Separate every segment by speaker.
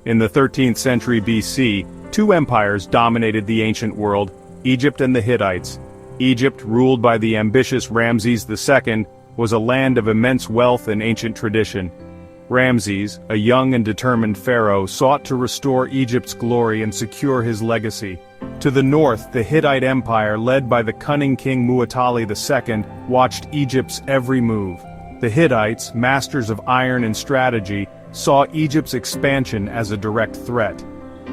Speaker 1: In the 13th century BC, two empires dominated the ancient world, Egypt and the Hittites. Egypt, ruled by the ambitious Ramses II, was a land of immense wealth and ancient tradition. Ramses, a young and determined pharaoh, sought to restore Egypt's glory and secure his legacy. To the north, the Hittite Empire, led by the cunning king Muwatalli II, watched Egypt's every move. The Hittites, masters of iron and strategy, saw Egypt's expansion as a direct threat.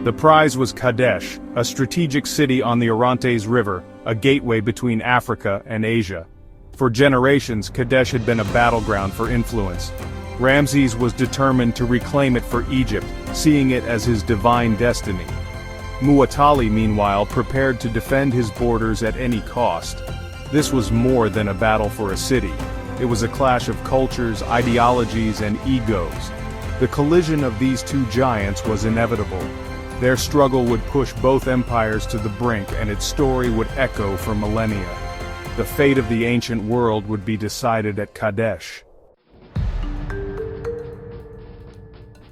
Speaker 1: The prize was Kadesh, a strategic city on the Orontes River, a gateway between Africa and Asia. For generations, Kadesh had been a battleground for influence. Ramses was determined to reclaim it for Egypt, seeing it as his divine destiny. Muwatalli, meanwhile, prepared to defend his borders at any cost. This was more than a battle for a city. It was a clash of cultures, ideologies, and egos. The collision of these two giants was inevitable. Their struggle would push both empires to the brink, and its story would echo for millennia. The fate of the ancient world would be decided at Kadesh.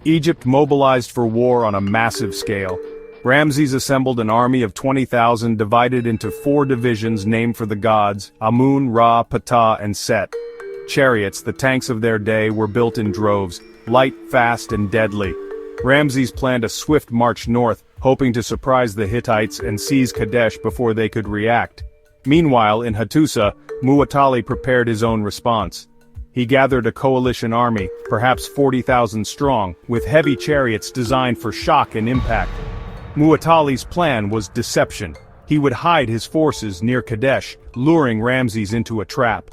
Speaker 1: Egypt mobilized for war on a massive scale. Ramses assembled an army of 20,000 divided into 4 divisions named for the gods, Amun, Ra, Ptah, and Set. Chariots, the tanks of their day, were built in droves, light, fast, and deadly. Ramses planned a swift march north, hoping to surprise the Hittites and seize Kadesh before they could react. Meanwhile, in Hattusa, Muwatalli prepared his own response. He gathered a coalition army, perhaps 40,000 strong, with heavy chariots designed for shock and impact. Muwatalli's plan was deception. He would hide his forces near Kadesh, luring Ramses into a trap.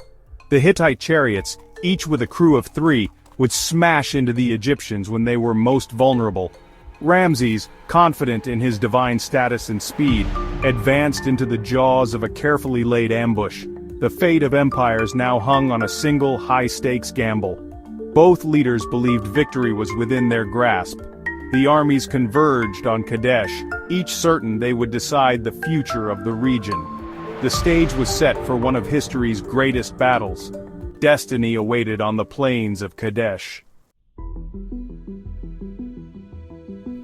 Speaker 1: The Hittite chariots, each with a crew of 3, would smash into the Egyptians when they were most vulnerable. Ramses, confident in his divine status and speed, advanced into the jaws of a carefully laid ambush. The fate of empires now hung on a single high-stakes gamble. Both leaders believed victory was within their grasp. The armies converged on Kadesh, each certain they would decide the future of the region. The stage was set for one of history's greatest battles. Destiny awaited on the plains of Kadesh.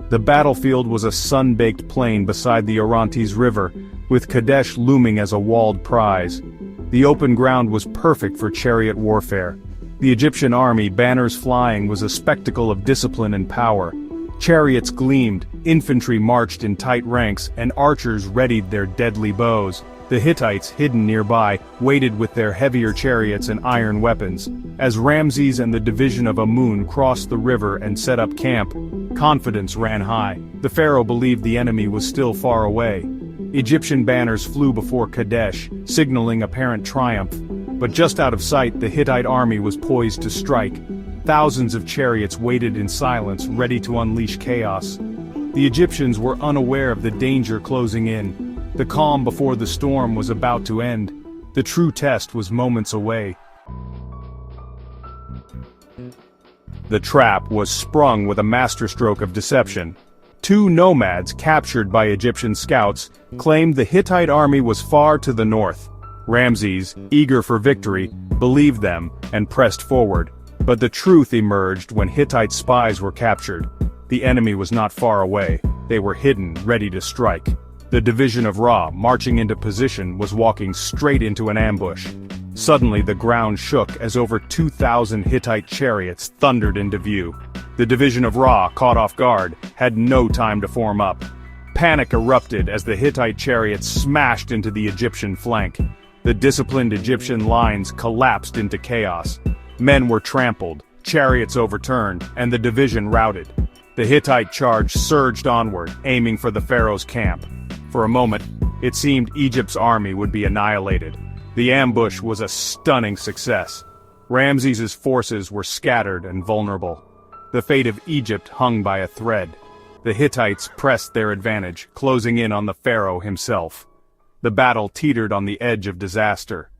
Speaker 1: The battlefield was a sun-baked plain beside the Orontes River, with Kadesh looming as a walled prize. The open ground was perfect for chariot warfare. The Egyptian army, banners flying, was a spectacle of discipline and power. Chariots gleamed, infantry marched in tight ranks, and archers readied their deadly bows. The Hittites, hidden nearby, waited with their heavier chariots and iron weapons. As Ramses and the division of Amun crossed the river and set up camp, confidence ran high. The pharaoh believed the enemy was still far away. Egyptian banners flew before Kadesh, signaling apparent triumph. But just out of sight, the Hittite army was poised to strike. Thousands of chariots waited in silence, ready to unleash chaos. The Egyptians were unaware of the danger closing in. The calm before the storm was about to end. The true test was moments away. The trap was sprung with a masterstroke of deception. 2 nomads, captured by Egyptian scouts, claimed the Hittite army was far to the north. Ramses, eager for victory, believed them and pressed forward. But the truth emerged when Hittite spies were captured. The enemy was not far away. They were hidden, ready to strike. The division of Ra, marching into position, was walking straight into an ambush. Suddenly the ground shook as over 2,000 Hittite chariots thundered into view. The division of Ra, caught off guard, had no time to form up. Panic erupted as the Hittite chariots smashed into the Egyptian flank. The disciplined Egyptian lines collapsed into chaos. Men were trampled, chariots overturned, and the division routed. The Hittite charge surged onward, aiming for the pharaoh's camp. For a moment, it seemed Egypt's army would be annihilated. The ambush was a stunning success. Ramses's forces were scattered and vulnerable. The fate of Egypt hung by a thread. The Hittites pressed their advantage, closing in on the pharaoh himself. The battle teetered on the edge of disaster.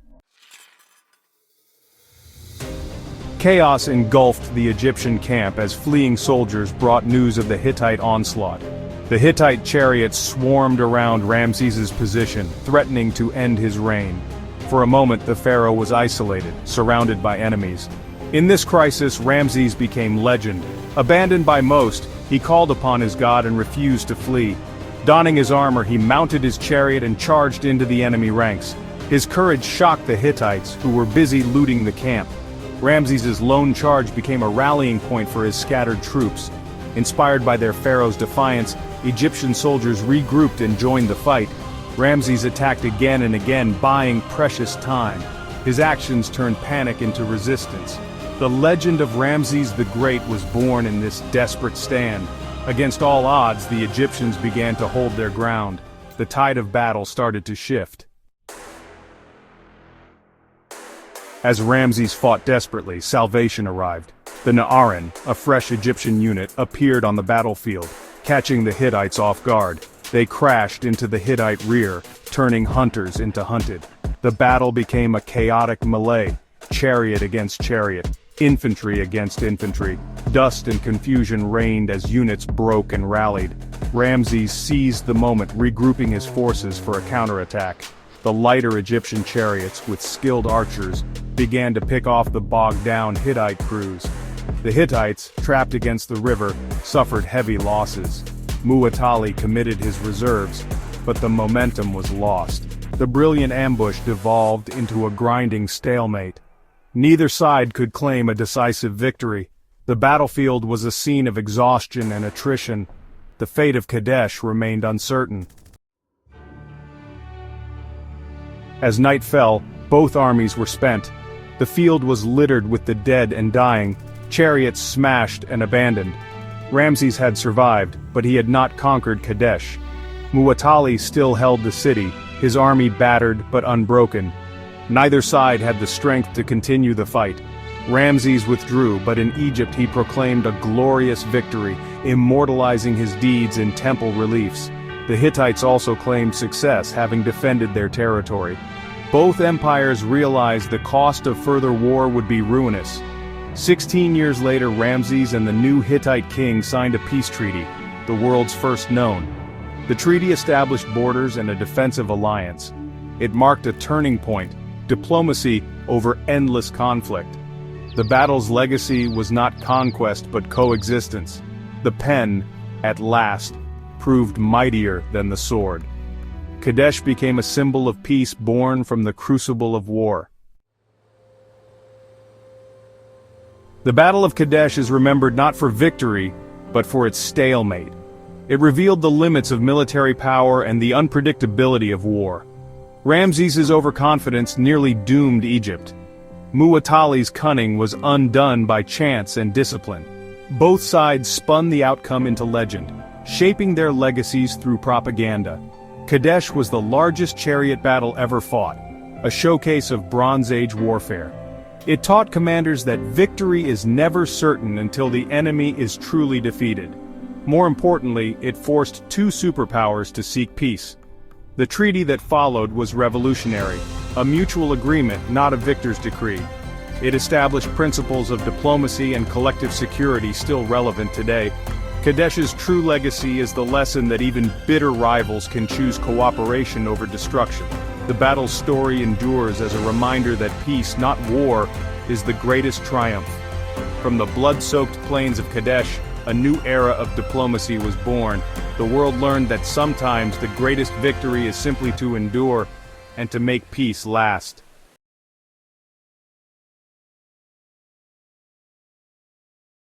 Speaker 1: Chaos engulfed the Egyptian camp as fleeing soldiers brought news of the Hittite onslaught. The Hittite chariots swarmed around Ramses's position, threatening to end his reign. For a moment the pharaoh was isolated, surrounded by enemies. In this crisis, Ramses became legend. Abandoned by most, he called upon his god and refused to flee. Donning his armor, he mounted his chariot and charged into the enemy ranks. His courage shocked the Hittites, who were busy looting the camp. Ramses' lone charge became a rallying point for his scattered troops. Inspired by their pharaoh's defiance, Egyptian soldiers regrouped and joined the fight. Ramses attacked again and again, buying precious time. His actions turned panic into resistance. The legend of Ramses the Great was born in this desperate stand. Against all odds, the Egyptians began to hold their ground. The tide of battle started to shift. As Ramses fought desperately, salvation arrived. The Naharin, a fresh Egyptian unit, appeared on the battlefield, catching the Hittites off guard. They crashed into the Hittite rear, turning hunters into hunted. The battle became a chaotic melee, chariot against chariot, infantry against infantry. Dust and confusion reigned as units broke and rallied. Ramses seized the moment, regrouping his forces for a counterattack. The lighter Egyptian chariots, with skilled archers, began to pick off the bogged-down Hittite crews. The Hittites, trapped against the river, suffered heavy losses. Muwatalli committed his reserves, but the momentum was lost. The brilliant ambush devolved into a grinding stalemate. Neither side could claim a decisive victory. The battlefield was a scene of exhaustion and attrition. The fate of Kadesh remained uncertain. As night fell, both armies were spent. The field was littered with the dead and dying, chariots smashed and abandoned. Ramses had survived, but he had not conquered Kadesh. Muwatalli still held the city, his army battered but unbroken. Neither side had the strength to continue the fight. Ramses withdrew, but in Egypt he proclaimed a glorious victory, immortalizing his deeds in temple reliefs. The Hittites also claimed success, having defended their territory. Both empires realized the cost of further war would be ruinous. 16 years later, Ramses and the new Hittite king signed a peace treaty, the world's first known. The treaty established borders and a defensive alliance. It marked a turning point, diplomacy over endless conflict. The battle's legacy was not conquest but coexistence. The pen, at last, proved mightier than the sword. Kadesh became a symbol of peace born from the crucible of war. The Battle of Kadesh is remembered not for victory, but for its stalemate. It revealed the limits of military power and the unpredictability of war. Ramses' overconfidence nearly doomed Egypt. Muwatalli's cunning was undone by chance and discipline. Both sides spun the outcome into legend, shaping their legacies through propaganda. Kadesh was the largest chariot battle ever fought, a showcase of Bronze Age warfare. It taught commanders that victory is never certain until the enemy is truly defeated. More importantly, it forced two superpowers to seek peace. The treaty that followed was revolutionary, a mutual agreement, not a victor's decree. It established principles of diplomacy and collective security still relevant today. Kadesh's true legacy is the lesson that even bitter rivals can choose cooperation over destruction. The battle's story endures as a reminder that peace, not war, is the greatest triumph. From the blood-soaked plains of Kadesh, a new era of diplomacy was born. The world learned that sometimes the greatest victory is simply to endure and to make peace last.